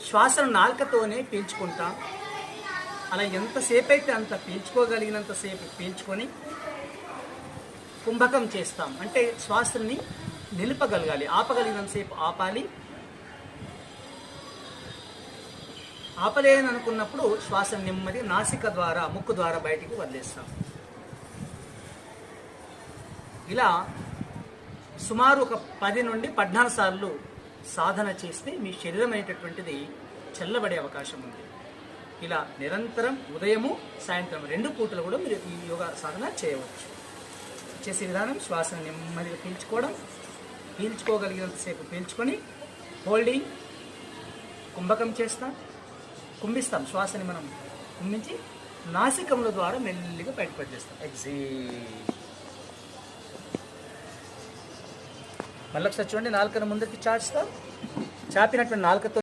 శ్వాసను నాలుకతోనే పీల్చుకుంటాం. అలా ఎంతసేపు అయితే అంత పీల్చుకోగలిగినంతసేపు పీల్చుకొని కుంభకం చేస్తాం. అంటే శ్వాసని నిలుపగలగాలి, ఆపగలిగినంతసేపు ఆపాలి. ఆపలేని అనుకున్నప్పుడు శ్వాస నెమ్మది నాసిక ద్వారా, ముక్కు ద్వారా బయటికి వదిలేస్తాం. ఇలా సుమారు ఒక 10 నుండి 14 సార్లు సాధన చేస్తే మీ శరీరం అనేటటువంటిది చల్లబడే అవకాశం ఉంది. ఇలా నిరంతరం ఉదయము సాయంత్రం 2 పూటలు కూడా మీరు ఈ యోగా సాధన చేయవచ్చు. చేసే విధానం శ్వాసను నెమ్మదిగా పీల్చుకోవడం, పీల్చుకోగలిగినంతసేపు పీల్చుకొని హోల్డింగ్, కుంభకం చేస్తాం, కుంభిస్తాం. శ్వాసని మనం కుంభించి నాసికముల ద్వారా మెల్లిగా బయటపడి చేస్తాం. ఎగ్జేల్. మళ్ళీ ఒకసారి చూడండి, నాలుకను ముందుకి చాచుతాం. చాపినటువంటి నాలుకతో